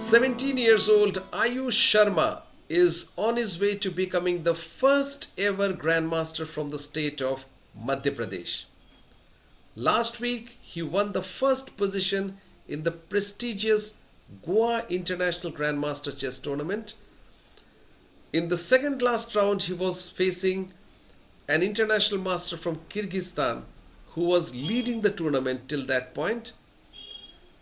17 years old Ayush Sharma is on his way to becoming the first ever Grandmaster from the state of Madhya Pradesh. Last week, he won the first position in the prestigious Goa International Grandmaster Chess Tournament. In the second last round, he was facing an international master from Kyrgyzstan who was leading the tournament till that point.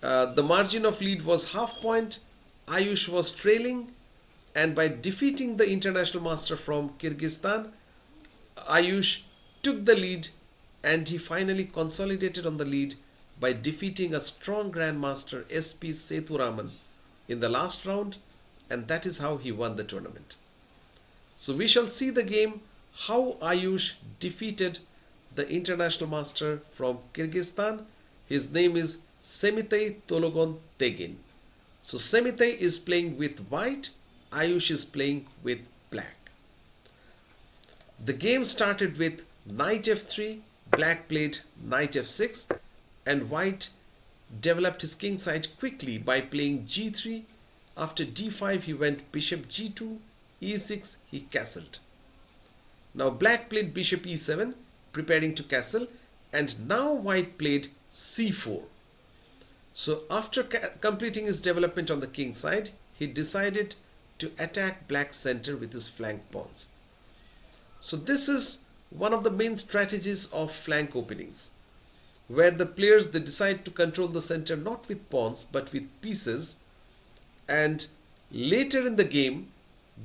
The margin of lead was half point. Ayush was trailing, and by defeating the international master from Kyrgyzstan, Ayush took the lead and he finally consolidated on the lead by defeating a strong grandmaster SP Sethuraman in the last round, and that is how he won the tournament. So we shall see the game how Ayush defeated the international master from Kyrgyzstan. His name is Semetei Tologon Tegin. So Semetei is playing with white, Ayush is playing with black. The game started with knight f3, black played knight f6, and white developed his king side quickly by playing g3. After d5 he went bishop g2, e6 he castled. Now black played bishop e7 preparing to castle, and now white played c4. So after completing his development on the king side, he decided to attack black's center with his flank pawns. So this is one of the main strategies of flank openings, where the players they decide to control the center not with pawns but with pieces, and later in the game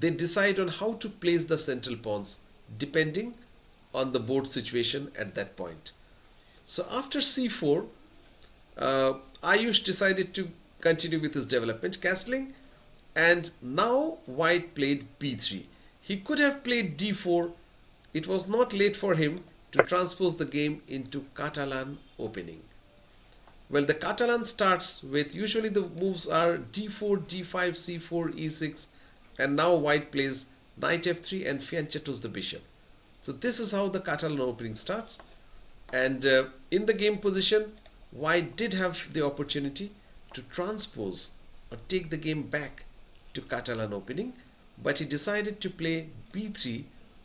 they decide on how to place the central pawns depending on the board situation at that point. So after c4, Ayush decided to continue with his development, castling, and now white played b3. He could have played d4. It was not late for him to transpose the game into Catalan opening. Well, the Catalan starts with, usually the moves are d4, d5, c4, e6, and now white plays knight f3 and fianchettos the bishop. So this is how the Catalan opening starts, and in the game position, white did have the opportunity to transpose or take the game back to Catalan opening, but he decided to play b3,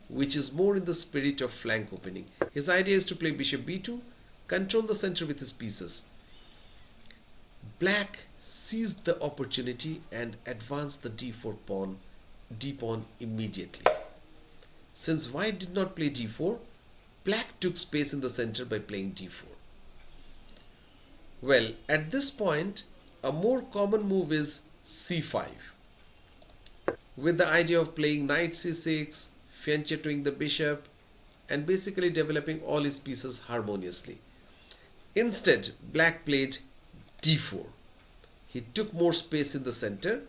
which is more in the spirit of flank opening. His idea is to play bishop b2, control the center with his pieces. Black seized the opportunity and advanced the d4 pawn, d-pawn immediately. Since white did not play d4, black took space in the center by playing d4. Well, at this point, a more common move is c5, with the idea of playing knight c6, fianchettoing the bishop, and basically developing all his pieces harmoniously. Instead, black played d4. He took more space in the center,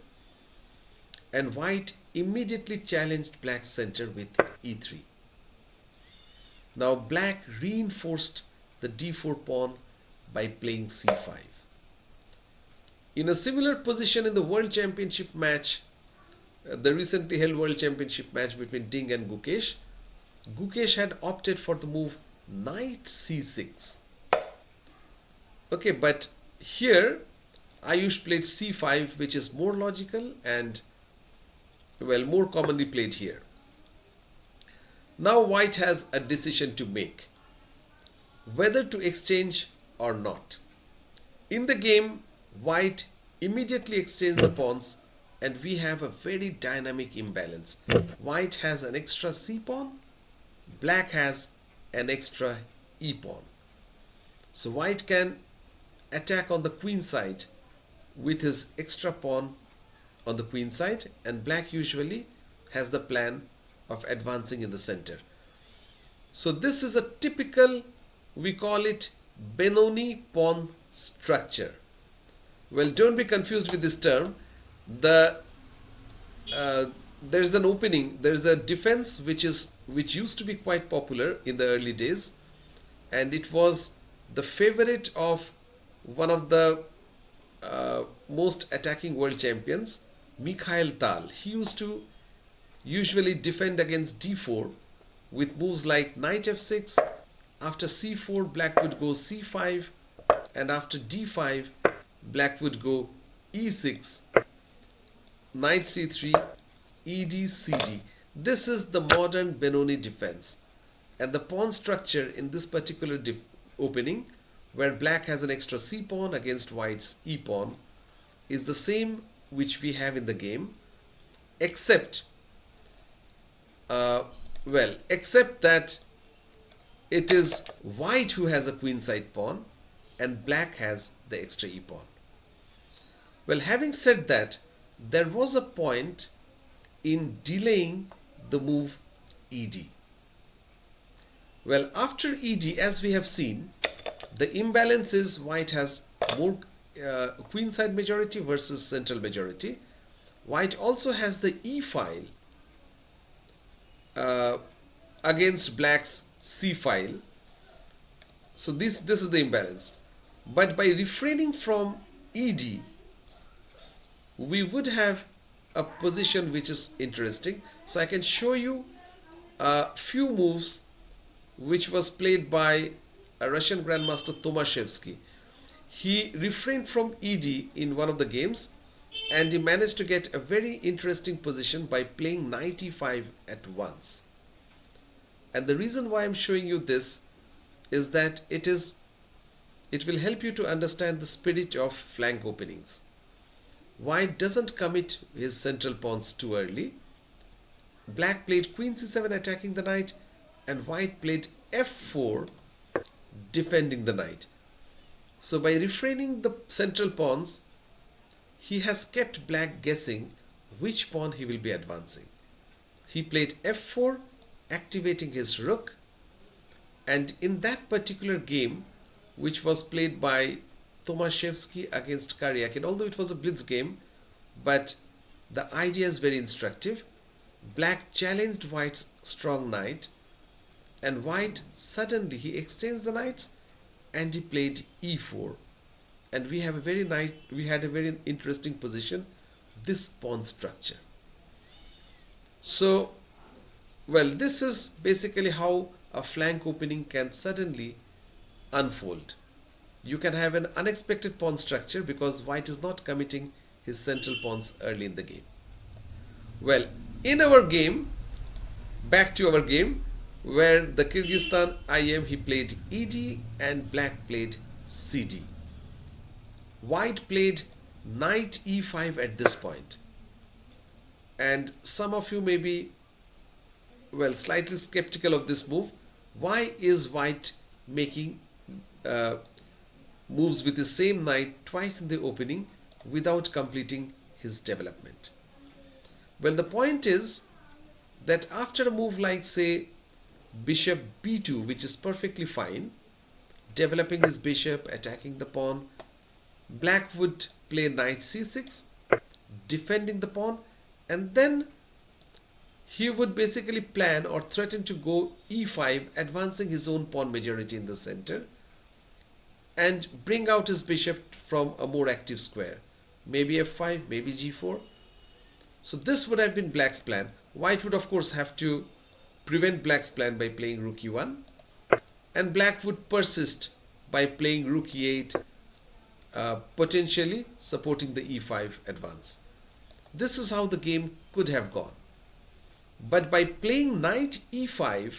and white immediately challenged black's center with e3. Now black reinforced the d4 pawn by playing c5. In a similar position in the World Championship match, the recently held World Championship match between Ding and Gukesh, Gukesh had opted for the move knight c6. Okay, but here Ayush played c5, which is more logical and, well, more commonly played here. Now white has a decision to make, whether to exchange or not. In the game, white immediately exchanged the pawns, and we have a very dynamic imbalance. White has an extra c pawn, black has an extra e pawn. So white can attack on the queen side with his extra pawn on the queen side, and black usually has the plan of advancing in the center. So this is a typical, we call it Benoni pawn structure. Well, don't be confused with this term. There's an opening, there's a defense which used to be quite popular in the early days, and it was the favorite of one of the most attacking world champions, Mikhail Tal. He used to usually defend against d4 with moves like knight f6. After c4, black would go c5, and after d5, black would go e6, knight c3, ed cd. This is the modern Benoni defense, and the pawn structure in this particular opening, where black has an extra c pawn against white's e pawn, is the same which we have in the game, except except that it is white who has a queenside pawn and black has the extra e pawn. Well, having said that, there was a point in delaying the move ed. Well, after ed, as we have seen, the imbalance is white has more queenside majority versus central majority. White also has the e file against black's c file. So this is the imbalance. But by refraining from ed, we would have a position which is interesting. So I can show you a few moves which was played by a Russian grandmaster Tomaszewski. He refrained from ed in one of the games, and he managed to get a very interesting position by playing knight e5 at once. And the reason why I'm showing you this is that it will help you to understand the spirit of flank openings. White doesn't commit his central pawns too early. Black played queen c7 attacking the knight, and white played f4 defending the knight. So by refraining the central pawns, he has kept black guessing which pawn he will be advancing. He played f4, activating his rook, and in that particular game, which was played by Tomaszewski against Karyakin, although it was a blitz game, but the idea is very instructive. Black challenged white's strong knight, and white suddenly he exchanged the knights and he played e4, and we had a very interesting position, this pawn structure. So, well, this is basically how a flank opening can suddenly unfold. You can have an unexpected pawn structure because white is not committing his central pawns early in the game. Well, in our game, back to our game, where the Kyrgyzstan IM, he played ed and black played cd. White played knight e5 at this point. And some of you may be, well, slightly skeptical of this move. Why is white making moves with the same knight twice in the opening without completing his development? Well, the point is that after a move like, say, bishop b2, which is perfectly fine, developing his bishop, attacking the pawn, black would play knight c6, defending the pawn, and then he would basically plan or threaten to go e5, advancing his own pawn majority in the center, and bring out his bishop from a more active square, maybe f5, maybe g4. So this would have been black's plan. White would of course have to prevent black's plan by playing rook e1, and black would persist by playing rook e8, potentially supporting the e5 advance. This is how the game could have gone. But by playing knight e5,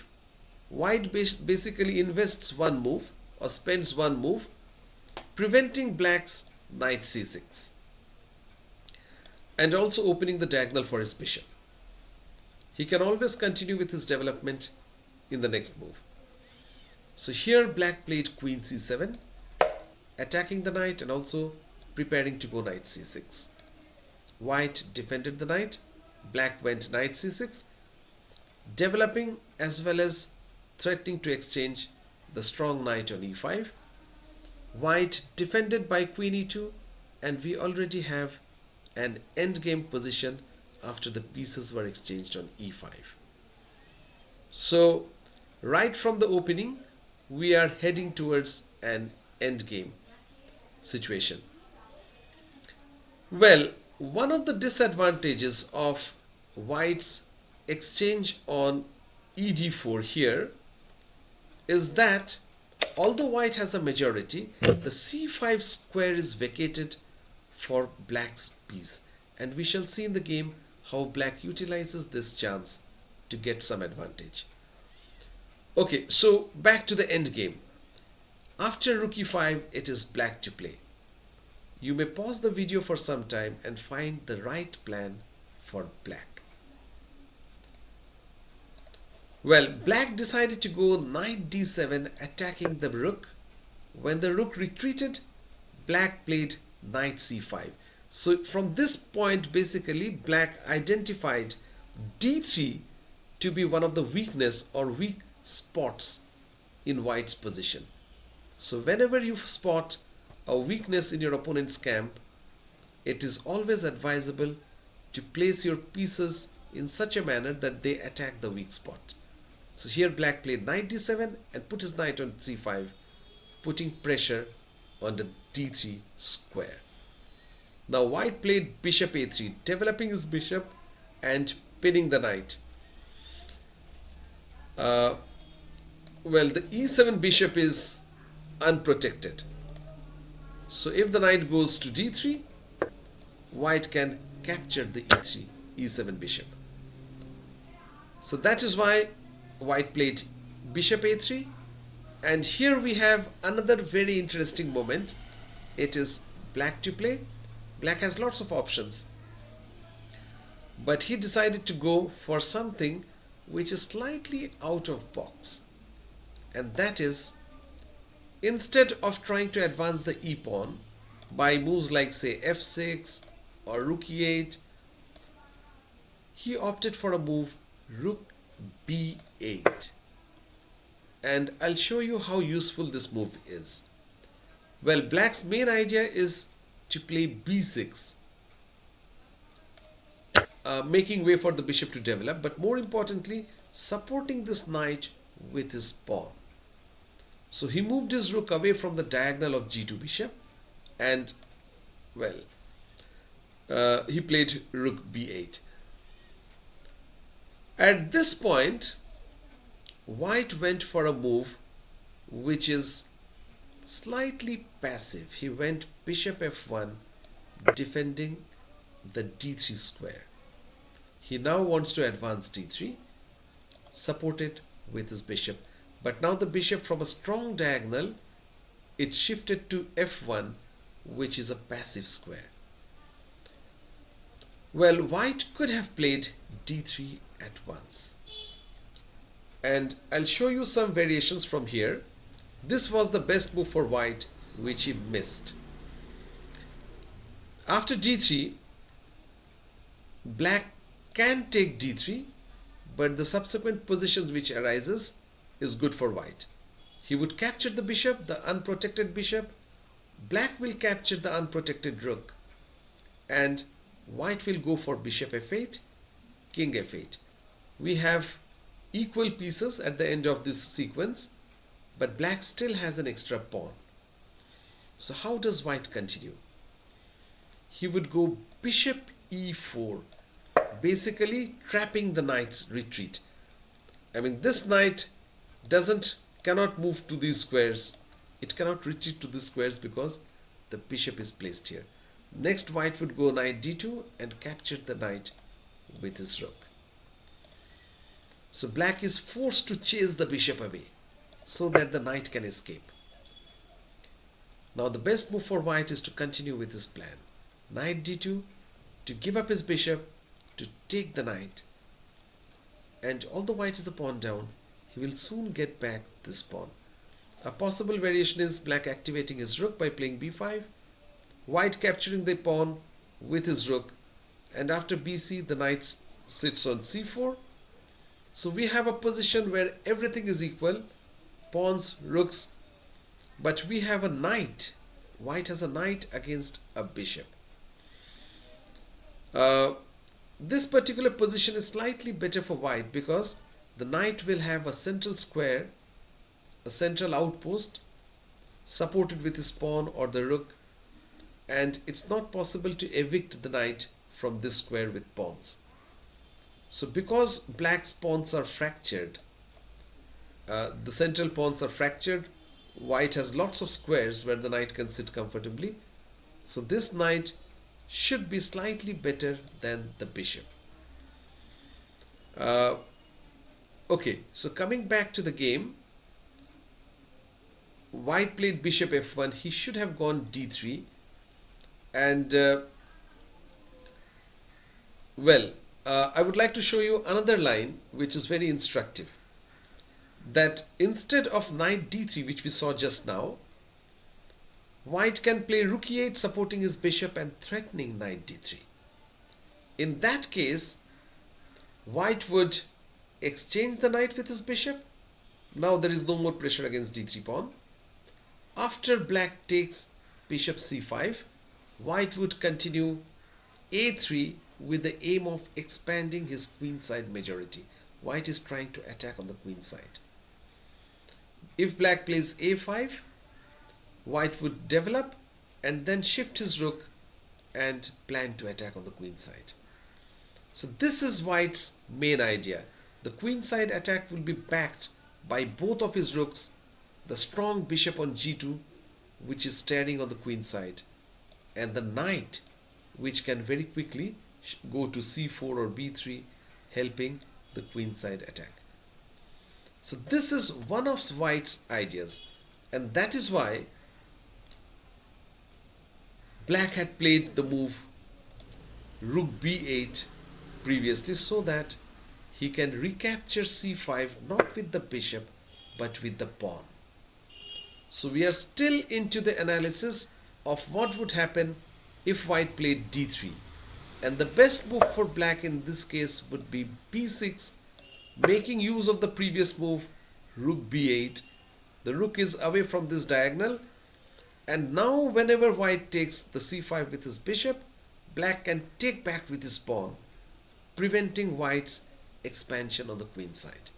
white basically invests one move or spends one move, preventing black's knight c6 and also opening the diagonal for his bishop. He can always continue with his development in the next move. So here black played queen c7, attacking the knight and also preparing to go knight c6. White defended the knight, black went knight c6, developing as well as threatening to exchange the strong knight on e5. White defended by queen e2, and we already have an endgame position after the pieces were exchanged on e5. So right from the opening, we are heading towards an endgame situation. Well, one of the disadvantages of white's exchange on ed4 here is that although white has a majority, the c5 square is vacated for black's piece, and we shall see in the game how black utilizes this chance to get some advantage. Okay, so back to the end game. After rook e5, it is black to play. You may pause the video for some time and find the right plan for black. Well, black decided to go knight d7 attacking the rook. When the rook retreated, black played knight c5. So from this point, basically, black identified d3 to be one of the weakness or weak spots in white's position. So whenever you spot a weakness in your opponent's camp, it is always advisable to place your pieces in such a manner that they attack the weak spot. So here black played knight d7 and put his knight on c5, putting pressure on the d3 square. Now white played bishop a3, developing his bishop and pinning the knight. Well, the e7 bishop is unprotected. So if the knight goes to d3, white can capture the e7 bishop. So that is why white played bishop a3. And here we have another very interesting moment. It is black to play. Black has lots of options, but he decided to go for something which is slightly out of box, and that is, instead of trying to advance the e pawn by moves like say f6 or rook e8, he opted for a move rook b8, and I'll show you how useful this move is. Well, black's main idea is to play b6, making way for the bishop to develop, but more importantly, supporting this knight with his pawn. So he moved his rook away from the diagonal of g2 bishop, and well, he played rook b8. At this point, white went for a move which is slightly passive. He went bishop f1, defending the d3 square. He now wants to advance d3, supported with his bishop. But now the bishop from a strong diagonal, it shifted to f1, which is a passive square. Well, white could have played d3 at once. And I'll show you some variations from here. This was the best move for white, which he missed. After d3, black can take d3, but the subsequent positions which arises is good for white. He would capture the bishop, the unprotected bishop. Black will capture the unprotected rook, and white will go for bishop f8, king f8. We have equal pieces at the end of this sequence, but black still has an extra pawn. So how does white continue? He would go bishop e4, basically trapping the knight's retreat. I mean, this knight cannot move to these squares. It cannot retreat to these squares because the bishop is placed here. Next, white would go knight d2 and capture the knight with his rook. So black is forced to chase the bishop away so that the knight can escape. Now the best move for white is to continue with his plan. Knight d2 to give up his bishop, to take the knight. And although white is a pawn down, he will soon get back this pawn. A possible variation is black activating his rook by playing b5, white capturing the pawn with his rook, and after bc the knight sits on c4. So we have a position where everything is equal, pawns, rooks, but we have a knight. White has a knight against a bishop. This particular position is slightly better for white because the knight will have a central square, a central outpost supported with his pawn or the rook, and it's not possible to evict the knight from this square with pawns. So because black's pawns are fractured, the central pawns are fractured, white has lots of squares where the knight can sit comfortably. So this knight should be slightly better than the bishop. Uh, okay, so coming back to the game, white played bishop f1. He should have gone d3, and well, I would like to show you another line which is very instructive. That instead of knight d3, which we saw just now, white can play rook e8 supporting his bishop and threatening knight d3. In that case, white would exchange the knight with his bishop. Now there is no more pressure against d3 pawn. After black takes bishop c5, white would continue a3 with the aim of expanding his queenside majority. White is trying to attack on the queen side. If black plays a5, white would develop and then shift his rook and plan to attack on the queen side. So this is white's main idea. The queen side attack will be backed by both of his rooks, the strong bishop on g2, which is staring on the queen side, and the knight, which can very quickly go to c4 or b3, helping the queen side attack. So this is one of white's ideas, and that is why black had played the move rook b8 previously, so that he can recapture c5 not with the bishop but with the pawn. So we are still into the analysis of what would happen if white played d3, and the best move for black in this case would be b6, making use of the previous move rook b8. The rook is away from this diagonal, and now whenever white takes the c5 with his bishop, black can take back with his pawn, preventing white's expansion on the queen side.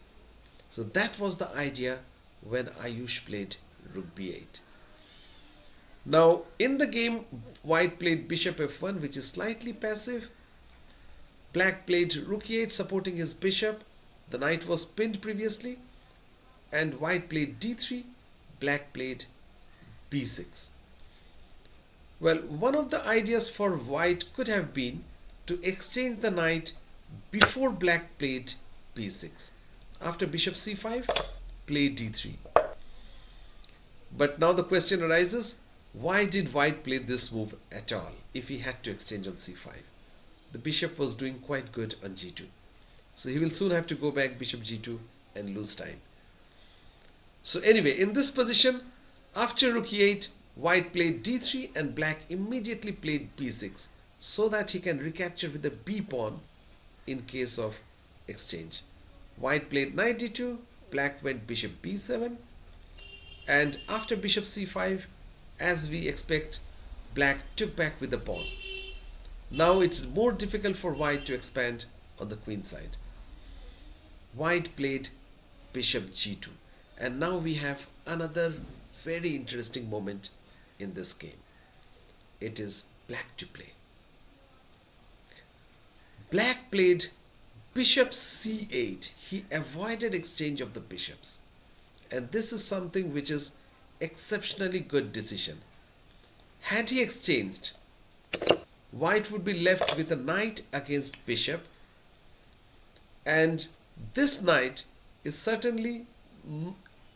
So that was the idea when Ayush played rook b8. Now in the game, white played bishop f1, which is slightly passive. Black played rook e8 supporting his bishop. The knight was pinned previously, and white played d3. Black played b6. Well, one of the ideas for white could have been to exchange the knight before black played b6. After bishop c5, play d3. But now the question arises, why did white play this move at all if he had to exchange on c5? The bishop was doing quite good on g2. So he will soon have to go back bishop g2 and lose time. So anyway, in this position, after rook e8, white played d3 and black immediately played b6 so that he can recapture with the b pawn in case of exchange. White played knight d2, black went bishop b7, and after bishop c5, as we expect, black took back with the pawn. Now it's more difficult for white to expand on the queen side. White played bishop g2, and now we have another very interesting moment in this game. It is black to play. Black played bishop c8. He avoided exchange of the bishops, and this is something which is exceptionally good decision. Had he exchanged, white would be left with a knight against bishop, and this knight is certainly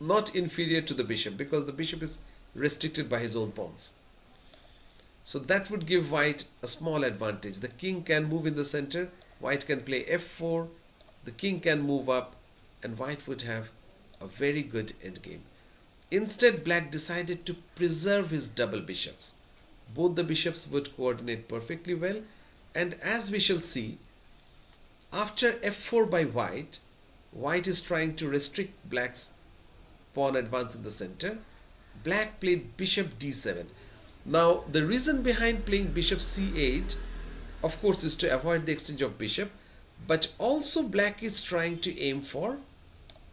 not inferior to the bishop because the bishop is restricted by his own pawns. So that would give white a small advantage. The king can move in the center, white can play f4, the king can move up, and white would have a very good endgame. Instead, black decided to preserve his double bishops. Both the bishops would coordinate perfectly well, and as we shall see, after f4 by white, white is trying to restrict black's pawn advance in the center. Black played bishop d7. Now, the reason behind playing bishop c8, of course, is to avoid the exchange of bishop, but also black is trying to aim for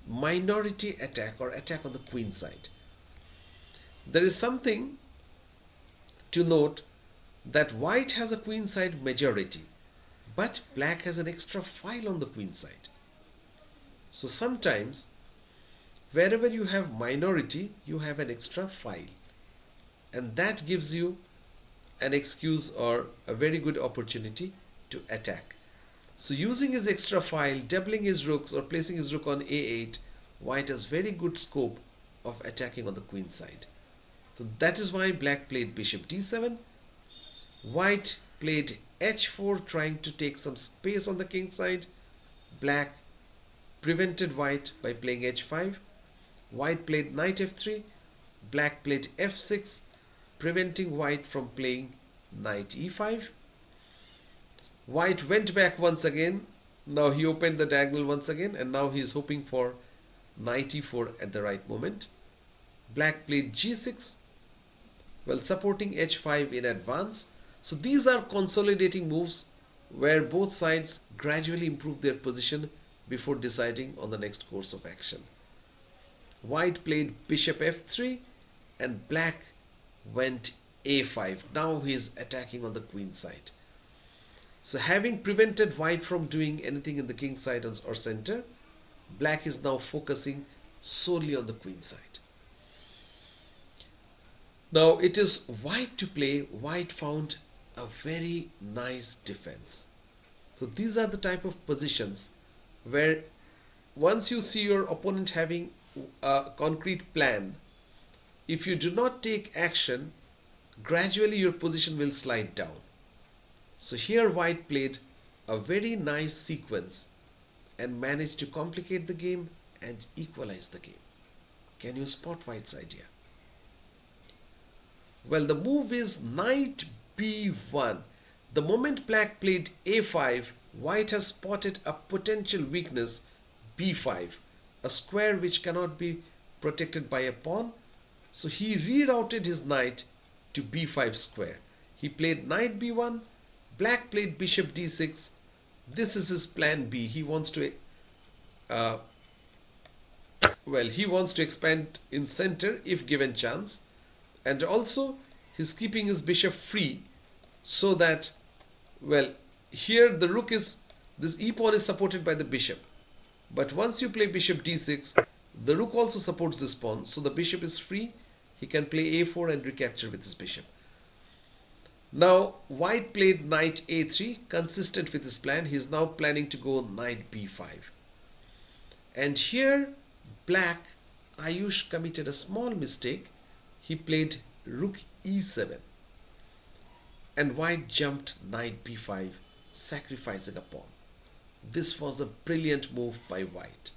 minority attack or attack on the queen side. There is something to note that white has a queen side majority, but black has an extra file on the queen side. So sometimes wherever you have minority, you have an extra file, and that gives you an excuse or a very good opportunity to attack. So using his extra file, doubling his rooks or placing his rook on a8, white has very good scope of attacking on the queen side. So that is why black played bishop d7. White played h4, trying to take some space on the king side. Black prevented white by playing h5. White played knight f3. Black played f6, preventing white from playing knight e5. White went back once again. Now he opened the diagonal once again, and now he is hoping for knight e4 at the right moment. Black played g6, well, supporting h5 in advance. So these are consolidating moves where both sides gradually improve their position before deciding on the next course of action. White played bishop f3 and black went a5. Now he is attacking on the queen side. So having prevented white from doing anything in the king side or center, black is now focusing solely on the queen side. Now it is white to play. White found a very nice defense. So these are the type of positions where once you see your opponent having a concrete plan, if you do not take action, gradually your position will slide down. So here white played a very nice sequence and managed to complicate the game and equalize the game. Can you spot white's idea? Well, the move is knight b1. The moment black played a5, white has spotted a potential weakness, b5, a square which cannot be protected by a pawn. So he rerouted his knight to b5 square. He played knight b1, black played bishop d6. This is his plan B. He wants to expand in center if given chance, and also he's keeping his bishop free so that, well, here the rook is, this e pawn is supported by the bishop, but once you play bishop d6, the rook also supports this pawn, so the bishop is free. He can play a4 and recapture with his bishop. Now white played knight a3, consistent with his plan. He is now planning to go knight b5, and here black, Ayush, committed a small mistake. He played rook e7 and white jumped knight b5, sacrificing a pawn. This was a brilliant move by white.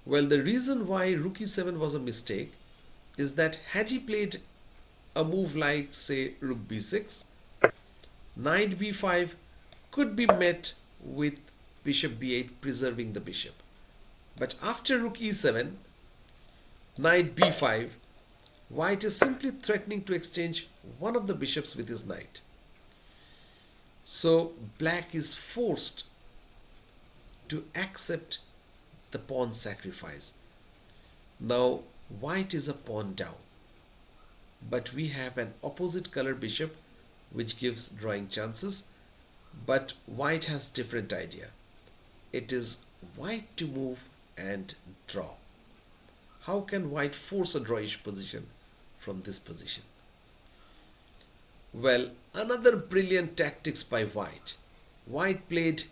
Well, the reason why rook e7 was a mistake is that had he played a move like, say, rook b6, knight b5 could be met with bishop b8, preserving the bishop. But after rook e7, knight b5, white is simply threatening to exchange one of the bishops with his knight. So black is forced to accept the pawn sacrifice. Now white is a pawn down, but we have an opposite color bishop which gives drawing chances, but white has different idea. It is white to move and draw. How can white force a drawish position from this position? Well, another brilliant tactics by white. White played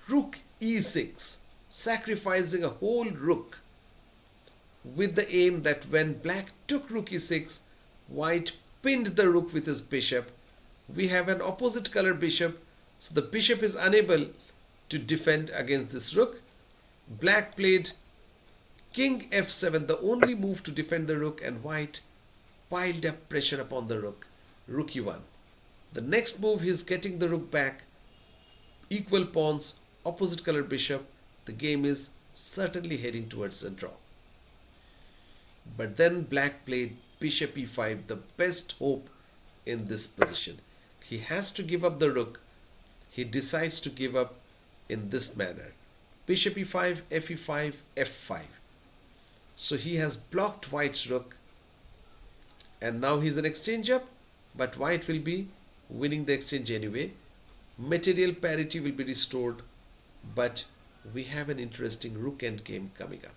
rook e6, sacrificing a whole rook with the aim that when black took rook e6, white pinned the rook with his bishop. We have an opposite color bishop, so the bishop is unable to defend against this rook. Black played king f7, the only move to defend the rook, and white piled up pressure upon the rook, rook e1. The next move, he is getting the rook back, equal pawns, opposite color bishop. The game is certainly heading towards a draw. But then black played bishop e5, the best hope in this position. He has to give up the rook. He decides to give up in this manner. Bishop e5, fe5, f5. So he has blocked white's rook, and now he's an exchange up, but white will be winning the exchange anyway. Material parity will be restored, but we have an interesting rook endgame coming up.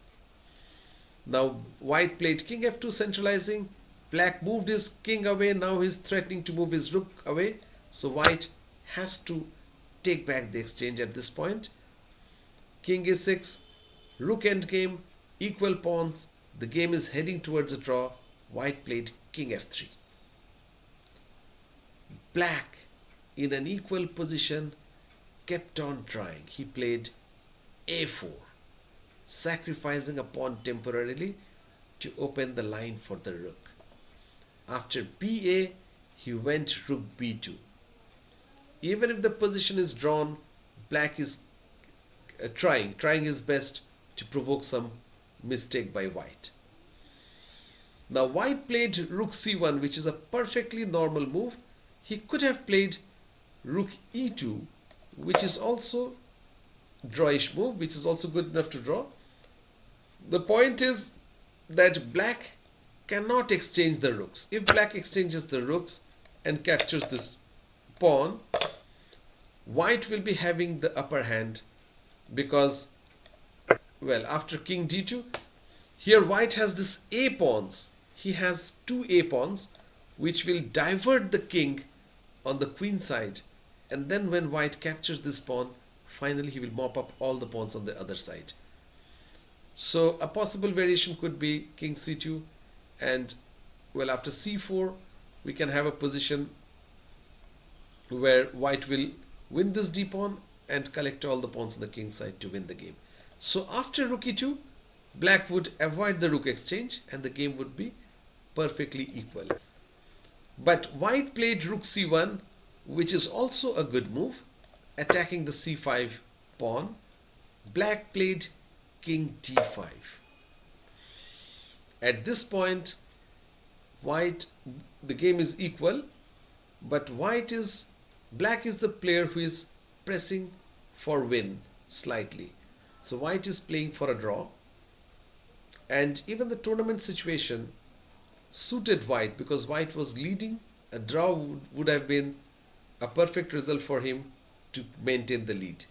Now white played king f2, centralizing. Black moved his king away. Now he's threatening to move his rook away. So white has to take back the exchange at this point. King a6, rook endgame, equal pawns. The game is heading towards a draw. White played king f3. Black, in an equal position, kept on trying. He played a4, sacrificing a pawn temporarily to open the line for the rook. After ba, he went rook b2. Even if the position is drawn, black is trying his best to provoke some mistake by white. Now white played rook c1, which is a perfectly normal move. He could have played rook e2, which is also drawish move, which is also good enough to draw. The point is that black cannot exchange the rooks. If black exchanges the rooks and captures this pawn, white will be having the upper hand because, well, after king d2, here white has this a pawns. He has two a pawns which will divert the king on the queen side, and then when white captures this pawn, finally he will mop up all the pawns on the other side. So a possible variation could be king c2, and well, after c4 we can have a position where white will win this d pawn and collect all the pawns on the king side to win the game. So after rook e2, black would avoid the rook exchange and the game would be perfectly equal. But white played rook c1, which is also a good move, attacking the c5 pawn. Black played king d5. At this point, the game is equal, but black is the player who is pressing for win slightly. So white is playing for a draw, and even the tournament situation suited white because white was leading. A draw would have been a perfect result for him to maintain the lead.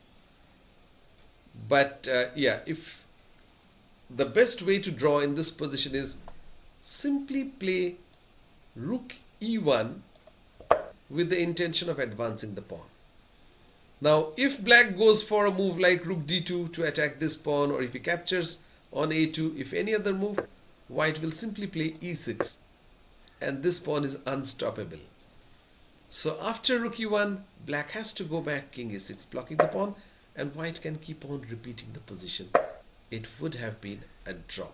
But yeah, if the best way to draw in this position is simply play rook e1 with the intention of advancing the pawn. Now, if black goes for a move like rook d2 to attack this pawn, or if he captures on a2, if any other move, white will simply play e6 and this pawn is unstoppable. So after rook e1, black has to go back king e6, blocking the pawn, and white can keep on repeating the position. It would have been a draw.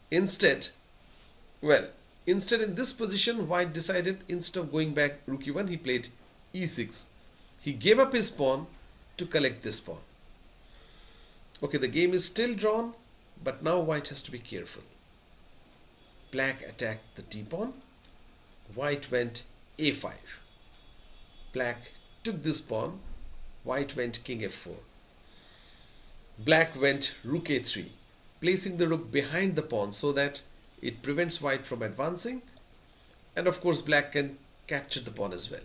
Instead in this position, white decided, instead of going back rook e1, he played e6. He gave up his pawn to collect this pawn. Okay, the game is still drawn, but now white has to be careful. Black attacked the d-pawn. White went a5. Black took this pawn. White went king f4. Black went rook a3, placing the rook behind the pawn so that it prevents white from advancing. And of course, black can capture the pawn as well.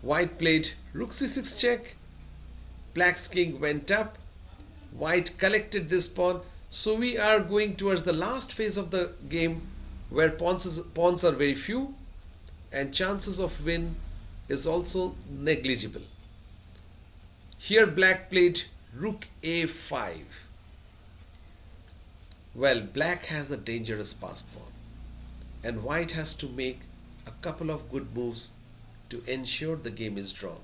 White played rook c6 check. Black's king went up. White collected this pawn. So we are going towards the last phase of the game where pawns are very few and chances of win is also negligible. Here black played rook a5. Well, black has a dangerous passed pawn and white has to make a couple of good moves to ensure the game is drawn.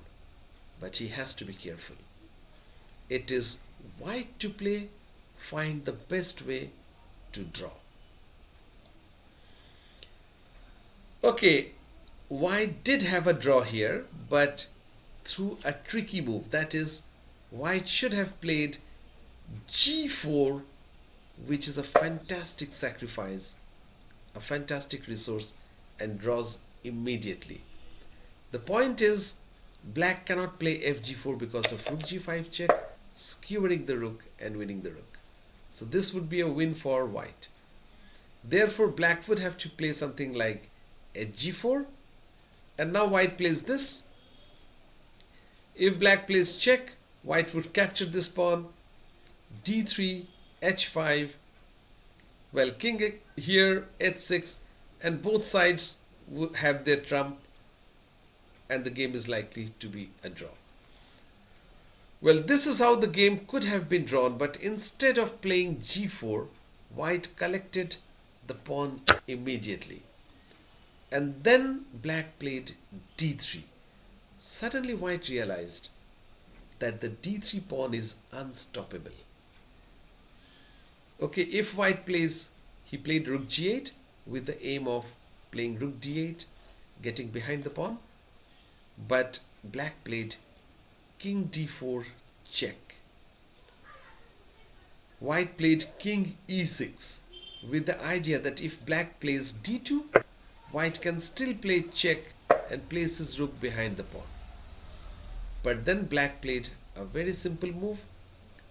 But he has to be careful. It is white to play, find the best way to draw. Okay, white did have a draw here, but through a tricky move. That is, white should have played g4, which is a fantastic sacrifice, a fantastic resource, and draws immediately. The point is, black cannot play fg4 because of rook g5 check, skewering the rook and winning the rook. So this would be a win for white. Therefore, black would have to play something like hg4, and now white plays this. If black plays check, white would capture this pawn, d3, h5, Well, king here h6, and both sides have their trump, and the game is likely to be a draw. Well, this is how the game could have been drawn, but instead of playing g4, white collected the pawn immediately. And then black played d3. Suddenly white realized that the d3 pawn is unstoppable. Okay, if white plays, he played rook g8 with the aim of playing rook d8, getting behind the pawn. But black played king d4 check. White played king e6 with the idea that if black plays d2, white can still play check and place his rook behind the pawn. But then black played a very simple move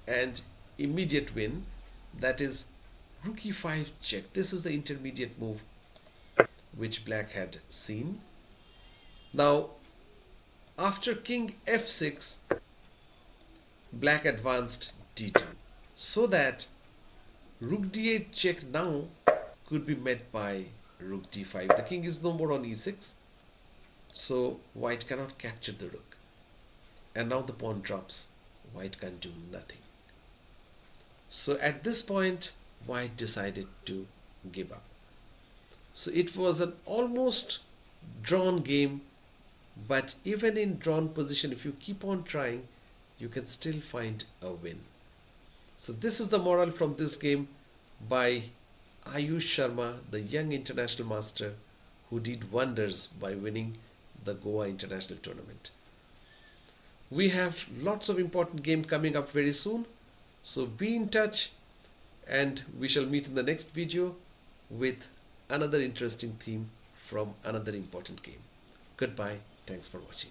and immediate win, that is rook e5 check. This is the intermediate move which black had seen. Now, after king f6, black advanced d2, so that rook d8 check now could be met by rook d5. The king is no more on e6, so white cannot capture the rook. And now the pawn drops. White can do nothing. So at this point, white decided to give up. So it was an almost drawn game, but even in drawn position, if you keep on trying, you can still find a win. So this is the moral from this game by Ayush Sharma, the young international master who did wonders by winning the Goa International Tournament. We have lots of important game coming up very soon, so be in touch, and we shall meet in the next video with another interesting theme from another important game. Goodbye. Thanks for watching.